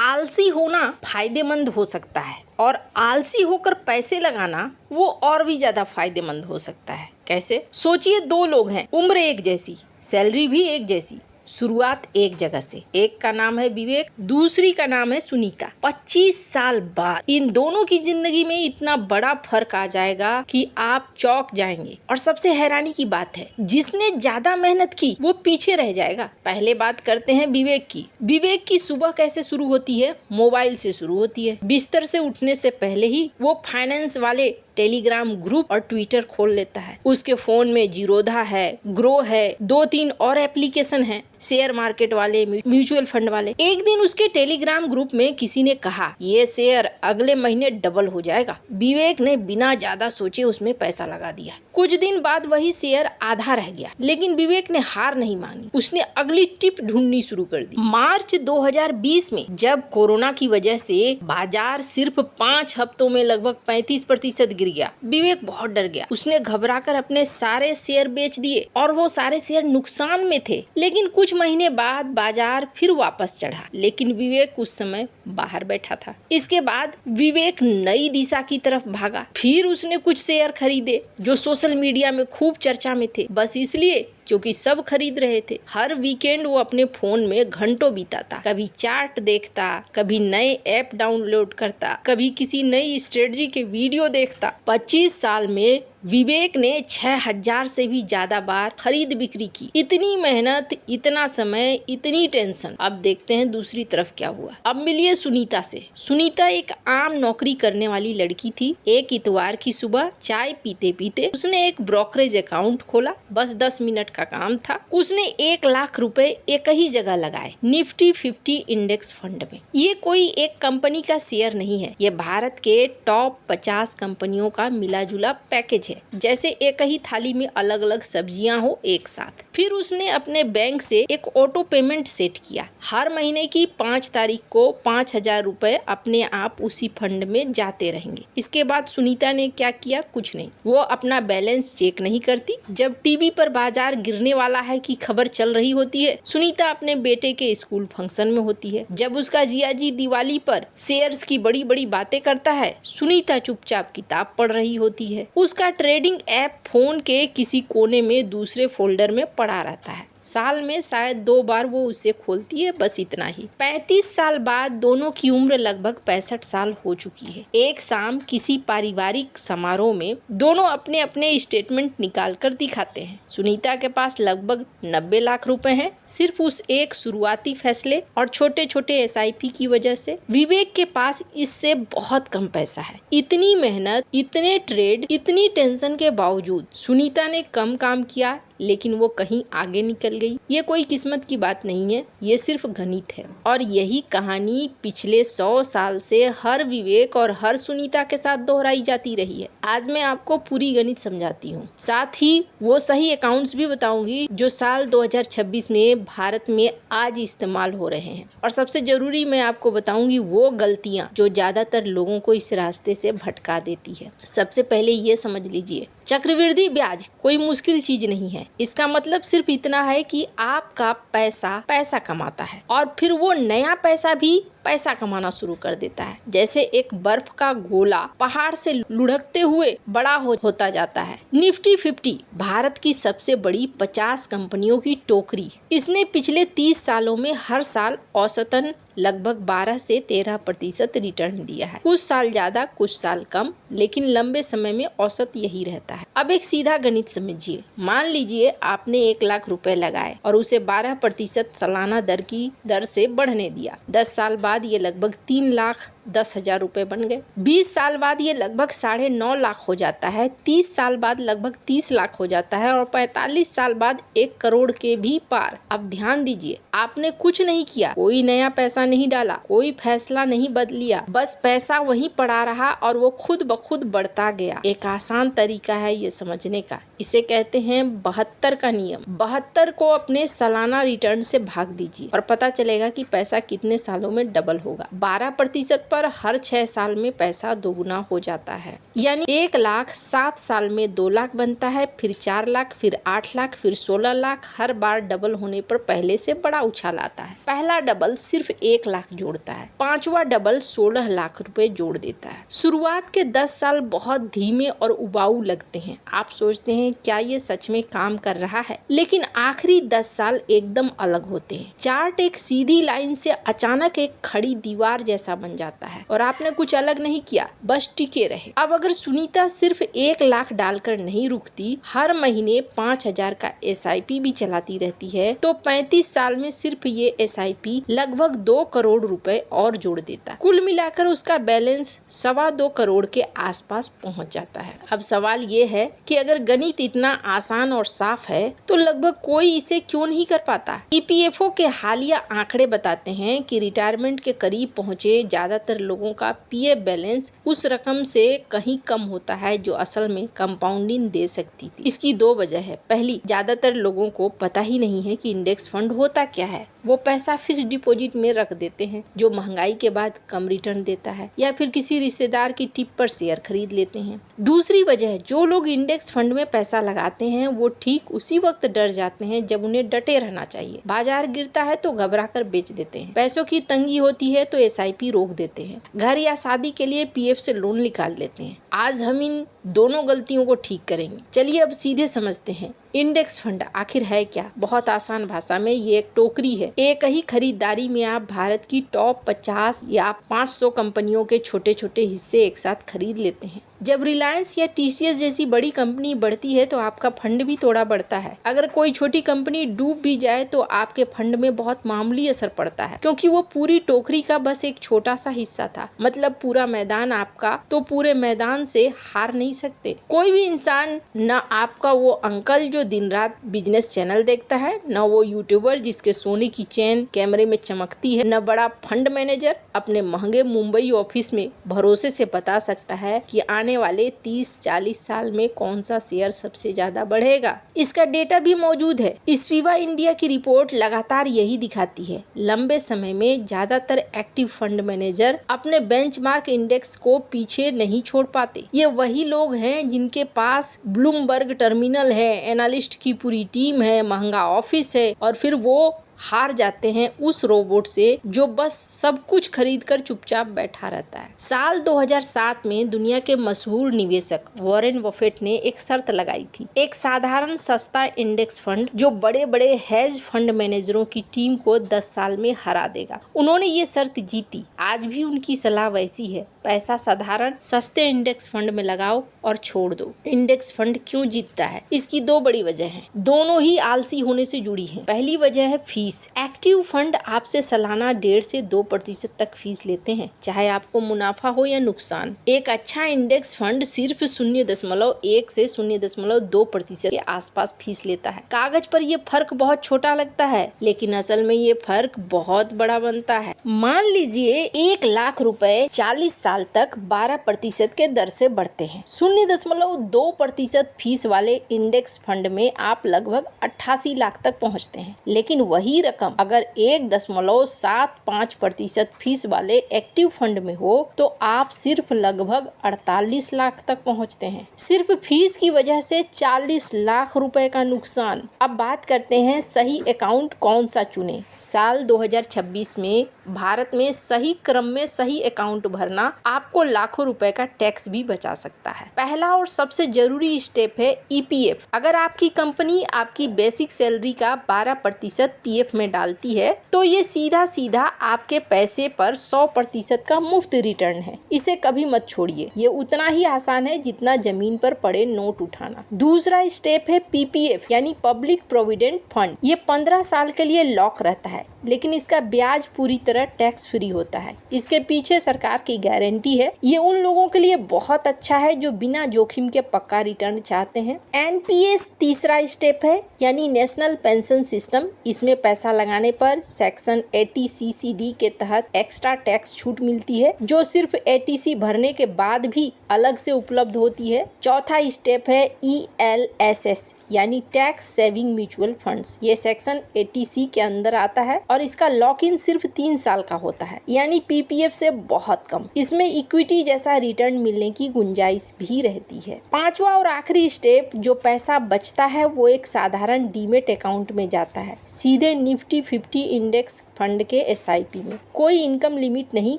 आलसी होना फायदेमंद हो सकता है और आलसी होकर पैसे लगाना वो और भी ज्यादा फायदेमंद हो सकता है। कैसे? सोचिए, दो लोग हैं, उम्र एक जैसी, सैलरी भी एक जैसी, शुरुआत एक जगह से। एक का नाम है विवेक, दूसरी का नाम है सुनीता। 25 साल बाद इन दोनों की जिंदगी में इतना बड़ा फर्क आ जाएगा कि आप चौंक जाएंगे। और सबसे हैरानी की बात है, जिसने ज्यादा मेहनत की वो पीछे रह जाएगा। पहले बात करते हैं विवेक की। विवेक की सुबह कैसे शुरू होती है? मोबाइल से शुरू होती है। बिस्तर से उठने से पहले ही वो फाइनेंस वाले टेलीग्राम ग्रुप और ट्विटर खोल लेता है। उसके फोन में जीरोधा है, ग्रो है, 2-3 और एप्लीकेशन है, शेयर मार्केट वाले, म्यूचुअल फंड वाले। एक दिन उसके टेलीग्राम ग्रुप में किसी ने कहा, ये शेयर अगले महीने डबल हो जाएगा। विवेक ने बिना ज्यादा सोचे उसमें पैसा लगा दिया। कुछ दिन बाद वही शेयर आधा रह गया, लेकिन विवेक ने हार नहीं मानी। उसने अगली टिप ढूंढनी शुरू कर दी। मार्च 2020 में जब कोरोना की वजह से बाजार सिर्फ 5 हफ्तों में लगभग 35% गिर गया, विवेक बहुत डर गया। उसने घबराकर अपने सारे शेयर बेच दिए और वो सारे शेयर नुकसान में थे। लेकिन कुछ महीने बाद बाजार फिर वापस चढ़ा, लेकिन विवेक उस समय बाहर बैठा था। इसके बाद विवेक नई दिशा की तरफ भागा। फिर उसने कुछ शेयर खरीदे जो सोशल मीडिया में खूब चर्चा में थे, बस इसलिए क्योंकि सब खरीद रहे थे। हर वीकेंड वो अपने फोन में घंटों बिताता, कभी चार्ट देखता, कभी नए ऐप डाउनलोड करता, कभी किसी नई स्ट्रेटजी के वीडियो देखता। 25 साल में विवेक ने 6000 से भी ज्यादा बार खरीद बिक्री की। इतनी मेहनत, इतना समय, इतनी टेंशन। अब देखते हैं दूसरी तरफ क्या हुआ। अब मिलिए सुनीता से। सुनीता एक आम नौकरी करने वाली लड़की थी। एक इतवार की सुबह चाय पीते पीते उसने एक ब्रोकरेज अकाउंट खोला। बस 10 मिनट का काम था। उसने 1 लाख रुपए एक ही जगह लगाए, निफ्टी 50 इंडेक्स फंड में। ये कोई एक कंपनी का शेयर नहीं है, ये भारत के टॉप 50 कंपनियों का मिला जुला पैकेज है, जैसे एक ही थाली में अलग अलग सब्जियां हो एक साथ। फिर उसने अपने बैंक से एक ऑटो पेमेंट सेट किया। हर महीने की 5 तारीख को 5000 रुपए अपने आप उसी फंड में जाते रहेंगे। इसके बाद सुनीता ने क्या किया? कुछ नहीं। वो अपना बैलेंस चेक नहीं करती। जब टीवी पर बाजार गिरने वाला है की खबर चल रही होती है, सुनीता अपने बेटे के स्कूल फंक्शन में होती है। जब उसका जियाजी दिवाली पर शेयर्स की बड़ी बड़ी बातें करता है, सुनीता चुपचाप किताब पढ़ रही होती है। उसका ट्रेडिंग ऐप फोन के किसी कोने में दूसरे फोल्डर में पड़ा रहता है। साल में शायद 2 बार वो उसे खोलती है, बस इतना ही। 35 साल बाद दोनों की उम्र लगभग 65 साल हो चुकी है। एक शाम किसी पारिवारिक समारोह में दोनों अपने अपने स्टेटमेंट निकाल कर दिखाते हैं। सुनीता के पास लगभग 90 लाख रुपए हैं, सिर्फ उस एक शुरुआती फैसले और छोटे छोटे SIP की वजह से। विवेक के पास इससे बहुत कम पैसा है। इतनी मेहनत, इतने ट्रेड, इतनी टेंशन के बावजूद सुनीता ने कम काम किया, लेकिन वो कहीं आगे निकल गई। ये कोई किस्मत की बात नहीं है, ये सिर्फ गणित है। और यही कहानी पिछले 100 साल से हर विवेक और हर सुनीता के साथ दोहराई जाती रही है। आज मैं आपको पूरी गणित समझाती हूँ, साथ ही वो सही अकाउंट्स भी बताऊंगी जो साल 2026 में भारत में आज इस्तेमाल हो रहे हैं। और सबसे जरूरी, मैं आपको बताऊंगी वो गलतियाँ जो ज्यादातर लोगों को इस रास्ते से भटका देती है। सबसे पहले ये समझ लीजिए, चक्रवृद्धि ब्याज कोई मुश्किल चीज नहीं है। इसका मतलब सिर्फ इतना है कि आपका पैसा कमाता है और फिर वो नया पैसा भी पैसा कमाना शुरू कर देता है। जैसे एक बर्फ का गोला पहाड़ से लुढ़कते हुए बड़ा होता जाता है। निफ्टी 50 भारत की सबसे बड़ी 50 कंपनियों की टोकरी। इसने पिछले 30 सालों में हर साल औसतन लगभग 12 से 13% रिटर्न दिया है। कुछ साल ज्यादा, कुछ साल कम, लेकिन लंबे समय में औसत यही रहता है। अब एक सीधा गणित समझिए। मान लीजिए आपने 1 लाख रुपए लगाए और उसे 12% सालाना दर से बढ़ने दिया। 10 साल बाद ये लगभग 3,10,000 रुपए बन गए। 20 साल बाद ये लगभग 9.5 लाख हो जाता है। 30 साल बाद लगभग 30 लाख हो जाता है और 45 साल बाद 1 करोड़ के भी पार। अब ध्यान दीजिए, आपने कुछ नहीं किया, कोई नया पैसा नहीं डाला, कोई फैसला नहीं बदलिया, बस पैसा वहीं पड़ा रहा और वो खुद ब खुद बढ़ता गया। एक आसान तरीका है ये समझने का, इसे कहते हैं 72 का नियम। 72 को अपने सालाना रिटर्न से भाग दीजिए और पता चलेगा कि पैसा कितने सालों में डबल होगा। 12% पर हर 6 साल में पैसा दोगुना हो जाता है। यानी 1 लाख 7 साल में 2 लाख बनता है, फिर 4 लाख, फिर 8 लाख, फिर 16 लाख। हर बार डबल होने पर पहले से बड़ा उछाल आता है। पहला डबल सिर्फ 1 लाख जोड़ता है, 5वां डबल 16 लाख रुपए जोड़ देता है। शुरुआत के 10 साल बहुत धीमे और उबाऊ लगते हैं। आप सोचते हैं क्या ये सच में काम कर रहा है, लेकिन आखिरी 10 साल एकदम अलग होते हैं। चार्ट एक सीधी लाइन से अचानक एक खड़ी दीवार जैसा बन जाता है और आपने कुछ अलग नहीं किया, बस टिके रहे। अब अगर सुनीता सिर्फ 1 लाख डालकर नहीं रुकती, हर महीने 5,000 का SIP भी चलाती रहती है, तो 35 साल में सिर्फ ये SIP लगभग 2 करोड़ रुपए और जोड़ देता। कुल मिलाकर उसका बैलेंस 2.25 करोड़ के आसपास पहुंच जाता है। अब सवाल ये है कि अगर गणित इतना आसान और साफ है तो लगभग कोई इसे क्यों नहीं कर पाता। EPFO के हालिया आंकड़े बताते हैं कि रिटायरमेंट के करीब पहुंचे ज्यादातर लोगों का PF बैलेंस उस रकम से कहीं कम होता है जो असल में कंपाउंडिंग दे सकती थी। इसकी 2 वजह है। पहली, ज्यादातर लोगों को पता ही नहीं है कि इंडेक्स फंड होता क्या है। वो पैसा फिक्स डिपॉजिट में रख देते हैं जो महंगाई के बाद कम रिटर्न देता है, या फिर किसी रिश्तेदार की टिप पर शेयर खरीद लेते हैं। दूसरी वजह, जो लोग इंडेक्स फंड में पैसा लगाते हैं वो ठीक उसी वक्त डर जाते हैं जब उन्हें डटे रहना चाहिए। बाजार गिरता है तो घबरा कर बेच देते हैं, पैसों की तंगी होती है तो SIP रोक देते हैं, घर या शादी के लिए PF से लोन निकाल लेते हैं। आज हम इन दोनों गलतियों को ठीक करेंगे। चलिए अब सीधे समझते हैं इंडेक्स फंड आखिर है क्या। बहुत आसान भाषा में ये एक टोकरी है। एक ही खरीदारी में आप भारत की टॉप 50 या 500 कंपनियों के छोटे छोटे हिस्से एक साथ खरीद लेते हैं। जब रिलायंस या TCS जैसी बड़ी कंपनी बढ़ती है तो आपका फंड भी थोड़ा बढ़ता है। अगर कोई छोटी कंपनी डूब भी जाए तो आपके फंड में बहुत मामूली असर पड़ता है, क्योंकि वो पूरी टोकरी का बस एक छोटा सा हिस्सा था। मतलब पूरा मैदान आपका, तो पूरे मैदान से हार नहीं सकते। कोई भी इंसान, न आपका वो अंकल जो दिन रात बिजनेस चैनल देखता है, न वो यूट्यूबर जिसके सोने की चेन कैमरे में चमकती है, न बड़ा फंड मैनेजर अपने महंगे मुंबई ऑफिस में भरोसे से बता सकता है कि आने वाले 30-40 साल में कौन सा शेयर सबसे ज्यादा बढ़ेगा। इसका डेटा भी मौजूद है। स्पीवा इंडिया की रिपोर्ट लगातार यही दिखाती है। लंबे समय में ज्यादातर एक्टिव फंड मैनेजर अपने बेंचमार्क इंडेक्स को पीछे नहीं छोड़ पाते। ये वही लोग हैं जिनके पास ब्लूमबर्ग टर्मिनल है, एनालिस्ट की पूरी टीम है, महंगा ऑफिस है, और फिर वो हार जाते हैं उस रोबोट से जो बस सब कुछ खरीद कर चुपचाप बैठा रहता है। साल 2007 में दुनिया के मशहूर निवेशक वॉरेन बफेट ने एक शर्त लगाई थी, एक साधारण सस्ता इंडेक्स फंड जो बड़े बड़े हेज फंड मैनेजरों की टीम को 10 साल में हरा देगा। उन्होंने ये शर्त जीती। आज भी उनकी सलाह वैसी है, पैसा साधारण सस्ते इंडेक्स फंड में लगाओ और छोड़ दो। इंडेक्स फंड क्यों जीतता है? इसकी 2 बड़ी वजह है, दोनों ही आलसी होने से जुड़ी है। पहली वजह है फीस। एक्टिव फंड आपसे सालाना 1.5 से 2% तक फीस लेते हैं, चाहे आपको मुनाफा हो या नुकसान। एक अच्छा इंडेक्स फंड सिर्फ 0.1 से 0.2% के आसपास फीस लेता है। कागज पर ये फर्क बहुत छोटा लगता है, लेकिन असल में ये फर्क बहुत बड़ा बनता है। मान लीजिए 1 लाख रुपए 40 साल तक 12% के दर से बढ़ते हैं। 0.2% फीस वाले इंडेक्स फंड में आप लगभग 88 लाख तक पहुंचते हैं। लेकिन वही रकम अगर 1.75% फीस वाले एक्टिव फंड में हो तो आप सिर्फ लगभग 48 लाख तक पहुंचते हैं। सिर्फ फीस की वजह से 40 लाख रुपए का नुकसान। अब बात करते हैं सही अकाउंट कौन सा चुने। साल 2026 में भारत में सही क्रम में सही अकाउंट भरना आपको लाखों रुपए का टैक्स भी बचा सकता है। पहला और सबसे जरूरी स्टेप है EPF। अगर आपकी कंपनी आपकी बेसिक सैलरी का 12% PF में डालती है तो ये सीधा सीधा आपके पैसे पर 100% का मुफ्त रिटर्न है। इसे कभी मत छोड़िए। ये उतना ही आसान है जितना जमीन पर पड़े नोट उठाना। दूसरा स्टेप है PPF यानी पब्लिक प्रोविडेंट फंड। ये 15 साल के लिए लॉक रहता है, लेकिन इसका ब्याज पूरी तरह टैक्स फ्री होता है। इसके पीछे सरकार की गारंटी है। ये उन लोगों के लिए बहुत अच्छा है जो बिना बिना जोखिम के पक्का रिटर्न चाहते हैं। एनपीएस तीसरा स्टेप है, यानी नेशनल पेंशन सिस्टम। इसमें पैसा लगाने पर सेक्शन 80 CCD के तहत एक्स्ट्रा टैक्स छूट मिलती है, जो सिर्फ ATC भरने के बाद भी अलग से उपलब्ध होती है। चौथा स्टेप है ELSS, यानी टैक्स सेविंग म्यूचुअल फंड्स। ये सेक्शन 80C के अंदर आता है और इसका लॉक इन सिर्फ 3 साल का होता है, यानी PPF से बहुत कम। इसमें इक्विटी जैसा रिटर्न मिलने की गुंजाइश भी रहती है। पांचवा और आखिरी स्टेप, जो पैसा बचता है वो एक साधारण डीमेट अकाउंट में जाता है, सीधे निफ्टी 50 इंडेक्स फंड के SIP में। कोई इनकम लिमिट नहीं,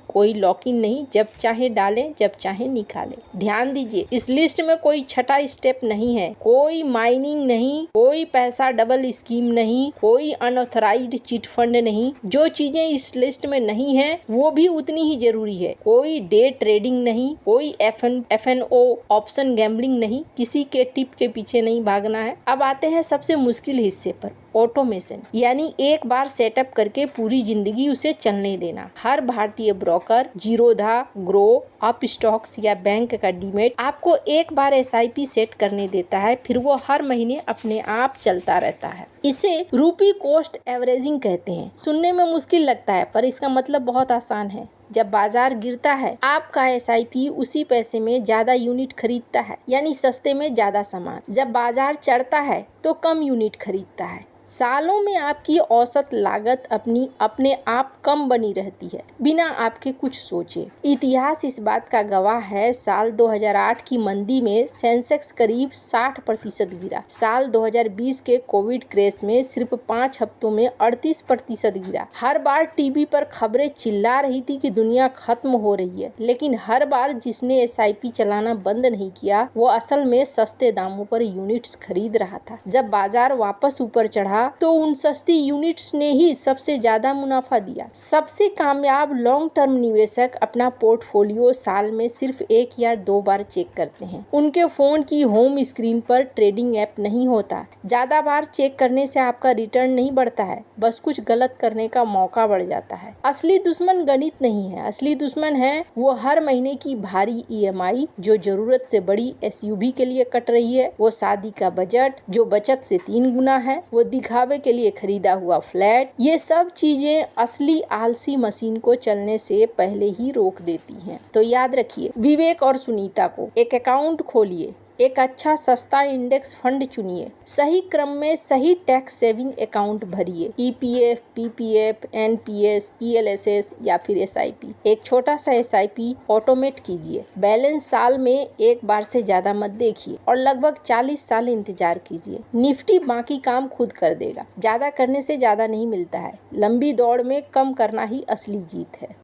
कोई लॉक इन नहीं, जब चाहे डालें जब चाहे निकालें। ध्यान दीजिए, इस लिस्ट में कोई छठा स्टेप नहीं है, कोई माइनिंग नहीं, कोई पैसा डबल स्कीम नहीं, कोई अनऑथराइज्ड चिट फंड नहीं। जो चीजें इस लिस्ट में नहीं है वो भी उतनी ही जरूरी है। कोई डे ट्रेडिंग नहीं, कोई FNO ऑप्शन गैम्बलिंग नहीं, किसी के टिप के पीछे नहीं भागना है। अब आते हैं सबसे मुश्किल हिस्से पर, ऑटोमेशन, यानी एक बार सेटअप करके पूरी जिंदगी उसे चलने देना। हर भारतीय broker, Zerodha, grow, up stocks या बैंक का डीमेट आपको एक बार SIP सेट करने देता है, फिर वो हर महीने अपने आप चलता रहता है। इसे रूपी कॉस्ट एवरेजिंग कहते हैं। सुनने में मुश्किल लगता है पर इसका मतलब बहुत आसान है। जब बाजार गिरता है, आपका SIP उसी पैसे में ज्यादा यूनिट खरीदता है, यानी सस्ते में ज्यादा सामान। जब बाजार चढ़ता है तो कम यूनिट खरीदता है। सालों में आपकी औसत लागत अपने आप कम बनी रहती है, बिना आपके कुछ सोचे। इतिहास इस बात का गवाह है। साल 2008 की मंदी में सेंसेक्स करीब 60% गिरा। साल 2020 के कोविड क्रेश में सिर्फ 5 हफ्तों में 38% गिरा। हर बार टीवी पर खबरें चिल्ला रही थी कि दुनिया खत्म हो रही है, लेकिन हर बार जिसने SIP चलाना बंद नहीं किया वो असल में सस्ते दामों पर यूनिट्स खरीद रहा था। जब बाजार वापस ऊपर चढ़ा तो उन सस्ती यूनिट्स ने ही सबसे ज्यादा मुनाफा दिया। सबसे कामयाब लॉन्ग टर्म निवेशक अपना पोर्टफोलियो साल में सिर्फ 1 या 2 बार चेक करते हैं। उनके फोन की होम स्क्रीन पर ट्रेडिंग ऐप नहीं होता। ज्यादा बार चेक करने से आपका रिटर्न नहीं बढ़ता है, बस कुछ गलत करने का मौका बढ़ जाता है। असली दुश्मन गणित नहीं है, असली दुश्मन है वो हर महीने की भारी EMI जो जरूरत से बड़ी SUV के लिए कट रही है, वो शादी का बजट जो बचत से 3 गुना है, वो दिखावे के लिए खरीदा हुआ फ्लैट। ये सब चीजें असली आलसी मशीन को चलने से पहले ही रोक देती हैं। तो याद रखिए, विवेक और सुनीता को एक अकाउंट खोलिए, एक अच्छा सस्ता इंडेक्स फंड चुनिए, सही क्रम में सही टैक्स सेविंग अकाउंट भरिए, EPF, PPF, NPS, ELSS या फिर SIP। एक छोटा सा SIP ऑटोमेट कीजिए। बैलेंस साल में एक बार से ज्यादा मत देखिए और लगभग 40 साल इंतजार कीजिए। निफ्टी बाकी काम खुद कर देगा। ज्यादा करने से ज्यादा नहीं मिलता है, लंबी दौड़ में कम करना ही असली जीत है।